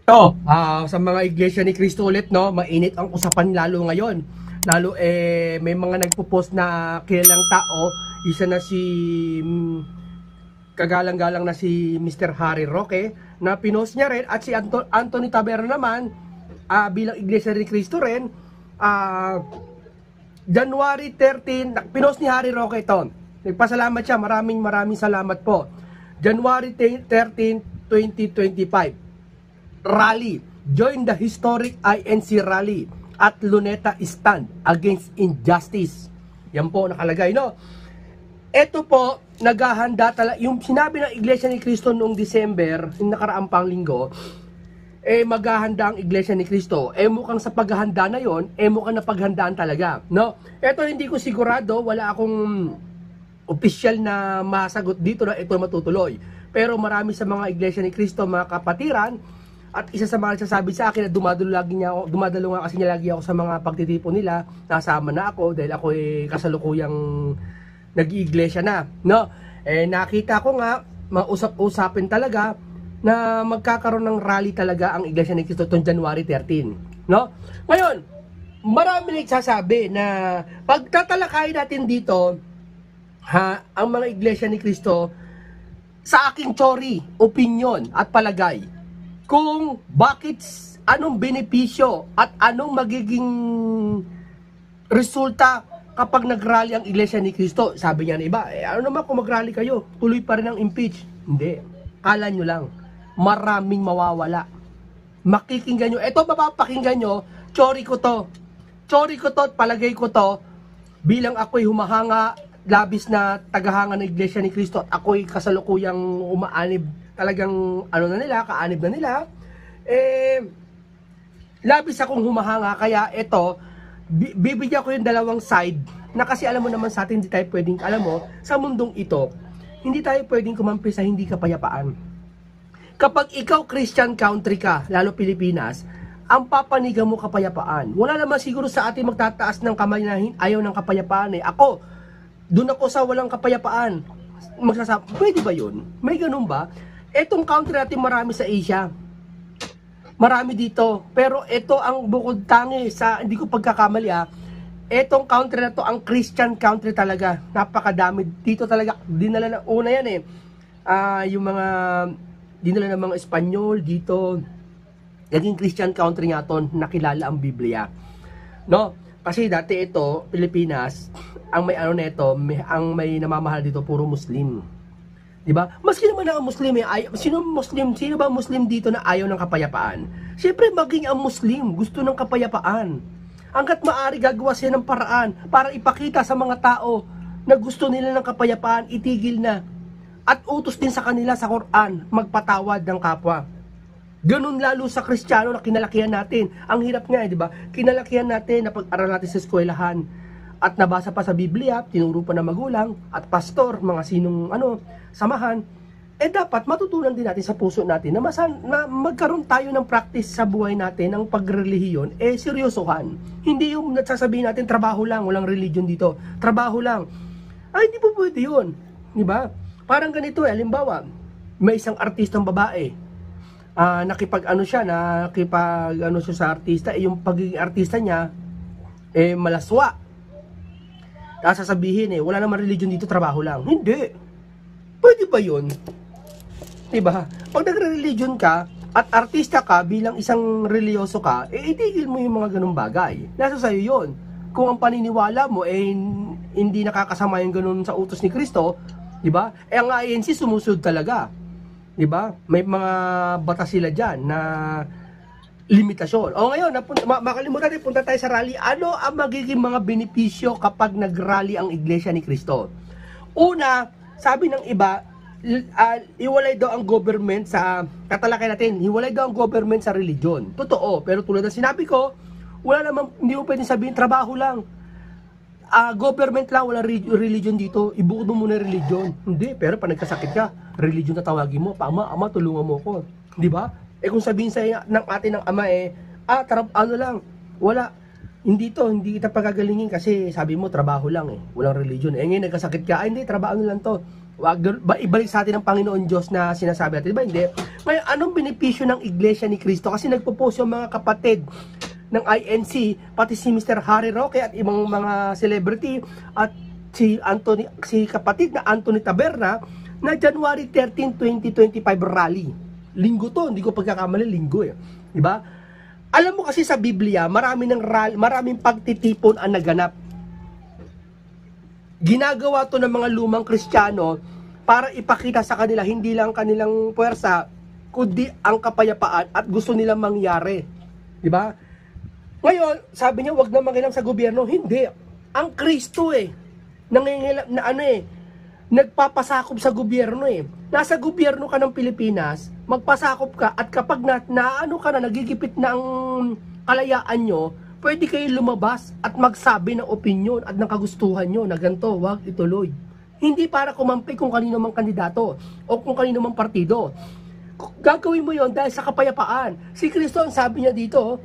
Sa mga iglesia ni Cristo ulit, no, mainit ang usapan lalo ngayon. Lalo may mga nagpo-post na kilalang tao, isa na si kagalang-galang na si Mr. Harry Roque, na pinost niya rin, at si Anthony Taberna naman, bilang iglesia ni Cristo rin, January 13, pinost ni Harry Roque ito. Nagpasalamat siya, maraming salamat po. January 13, 2025. Rally. Join the historic INC rally at Luneta stand against injustice. Yan po nakalagay, no? Ito po, naghahanda talaga. Yung sinabi ng Iglesia ni Cristo noong December, yung nakaraang pang linggo, maghahanda ang Iglesia ni Cristo. Mukhang sa paghahanda na yon, mukhang na paghandaan talaga, no? Ito hindi ko sigurado, wala akong opisyal na masagot dito na ito matutuloy. Pero marami sa mga Iglesia ni Cristo, mga kapatiran, at isa sa mga nagsasabi sa akin na dumadalo nga kasi lagi ako sa mga pagtitipon nila, nasama na ako dahil ako kasalukuyang nag-iiglesia na, no? Nakita ko nga, mausap-usapin talaga na magkakaroon ng rally talaga ang Iglesia ni Cristo itong January 13, no? Ngayon, marami nagsasabi na pagtatalakayin natin dito, ang mga Iglesia ni Cristo, sa aking chori, opinion at palagay, kung bakit, anong benepisyo at anong magiging resulta kapag nag-rally ang Iglesia ni Cristo. Sabi niya na iba, ano naman kung mag-rally kayo, tuloy pa rin ang impeach. Hindi, kala nyo lang, maraming mawawala. Makikinggan nyo, eto mapapakinggan nyo, chori ko to at palagay ko to, bilang ako'y humahanga, labis na tagahanga ng Iglesia ni Cristo, at ako'y kasalukuyang umaanib, talagang kaanib na nila, labis akong humahanga. Kaya ito, bibigyan ko yung dalawang side, na kasi alam mo naman sa atin, hindi tayo pwedeng, alam mo, sa mundong ito, hindi tayo pwedeng kumampi sa hindi kapayapaan. Kapag ikaw Christian country ka, lalo Pilipinas, ang papanigan mo kapayapaan. Wala naman siguro sa atin magtataas ng kamay na ayaw ng kapayapaan. Ako, doon ako sa walang kapayapaan. Magsasabi, pwede ba yun? May ganun ba? Etong country natin marami sa Asia. Marami dito. Pero ito ang bukod tangi sa, hindi ko pagkakamali etong country na to, ang Christian country talaga. Napakadami. Dito talaga, dinala na, una yan yung mga, dinala ng mga Espanyol dito. Naging Christian country nga to, nakilala ang Biblia. No? Kasi dati ito, Pilipinas, ang may ang may namamahal dito, puro Muslim. Diba? Maski naman ang Muslim, sino ba Muslim dito na ayaw ng kapayapaan? Siyempre, maging ang Muslim, gusto ng kapayapaan. Hanggat maaari, gagawa siya ng paraan para ipakita sa mga tao na gusto nila ng kapayapaan, itigil na. At utos din sa kanila sa Quran, magpatawad ng kapwa. Ganun lalo sa Kristiyano na kinalakihan natin. Ang hirap nga, di ba? Kinalakihan natin na pag-aral natin sa eskwelahan. At nabasa pa sa Biblia, tinuro pa ng magulang at pastor, mga sinong samahan, dapat matutunan din natin sa puso natin na magkaroon tayo ng practice sa buhay natin ng pagrelihiyon, seryosohan. Hindi yung nagsasabihin natin trabaho lang, walang religion dito, trabaho lang. Hindi po pwede yun, di ba? Parang ganito halimbawa, may isang artistang babae, nakipag siya sa artista, yung pagiging artista niya, malaswa. Tapos sasabihin wala naman religion dito, trabaho lang. Hindi. Pwede ba yun? Diba? Pag nagre-religion ka at artista ka bilang isang religyoso ka, itigil mo yung mga ganung bagay. Nasa sa'yo yun. Kung ang paniniwala mo hindi nakakasama yung ganun sa utos ni Cristo, diba? Ang INC sumusunod talaga. Diba? May mga batas sila dyan na limitasyon. Ngayon, makalimutan natin, punta tayo sa rally. Ano ang magiging mga benepisyo kapag nag-rally ang Iglesia ni Cristo? Una, sabi ng iba, hiwalay daw ang government sa, katalakay natin, hiwalay daw ang government sa religion. Totoo, pero tulad ng sinabi ko, wala naman, hindi mo pwedeng sabihin, trabaho lang. Government lang, wala religion dito, ibukod mo muna religion. Hindi, pero pag nagkasakit ka, religion na tawagin mo, ama, tulungan mo ko. Di ba? Kung sabihin sa ng atin ng ama lang, wala. hindi kita pagagalingin kasi sabi mo trabaho lang eh, walang religion. Eh ngayon nagkasakit ka, ay hindi, trabaho lang to. Wag ibalik sa atin ng Panginoon Diyos na sinasabi natin, di ba? Hindi. Ngayon, anong benepisyo ng Iglesia ni Cristo? Kasi nagpo-post yung mga kapatid ng INC, pati si Mr. Harry Roque at ibang mga celebrity at si kapatid na Anthony Taberna na January 13, 2025 rally. Linggo to, hindi ko pagkakamali, linggo eh. Di ba? Alam mo kasi sa Biblia, maraming pagtitipon ang naganap. Ginagawa to ng mga lumang Kristiyano para ipakita sa kanila hindi lang kanilang puwersa, kundi ang kapayapaan at gusto nilang mangyari. Di ba? Ngayon, sabi niya, wag na mangilam sa gobyerno. Hindi. Ang Kristo nagpapasakop sa gobyerno eh. Nasa gobyerno ka ng Pilipinas, magpasakop ka at kapag nagigipit na ang kalayaan nyo, pwede kayo lumabas at magsabi ng opinyon at ng kagustuhan nyo na ganito, wag ituloy. Hindi para kumampi kung kanino mang kandidato o kung kanino mang partido. Gagawin mo yon dahil sa kapayapaan. Si Kristo ang sabi niya dito,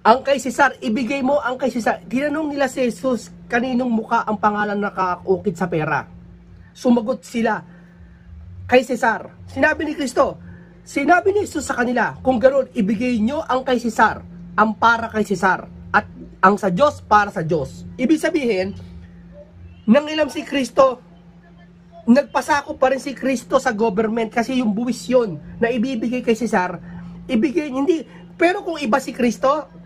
ang kay Cesar, ibigay mo ang kay Cesar. Tinanong nila si Jesus, kaninong muka ang pangalan nakaukit sa pera? Sumagot sila, kay Cesar. Sinabi ni Kristo, sinabi ni Jesus sa kanila, kung ganoon, ibigay nyo ang kay Cesar, ang para kay Cesar, at ang sa Diyos, para sa Diyos. Ibig sabihin, nangilam si Kristo, nagpasakop pa rin si Kristo sa government kasi yung buwis yun na ibibigay kay Cesar, ibigay, hindi. Pero kung iba si Kristo,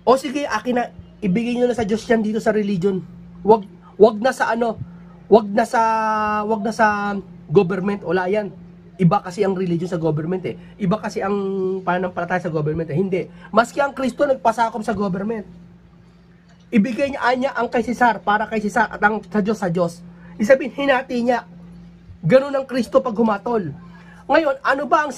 o sige, akin na, ibigay nyo na sa Diyos yan dito sa religion. Wag na sa government, wala yan. Iba kasi ang religion sa government eh. Iba kasi ang pananampalataya sa government eh. Hindi. Maski ang Kristo nagpasakop sa government. Ibigay niya ang kay Cesar, para kay Cesar, at ang sa Diyos, sa Diyos. Isabihin, hinati niya. Ganun ang Kristo pag humatol. Ngayon, ano ba ang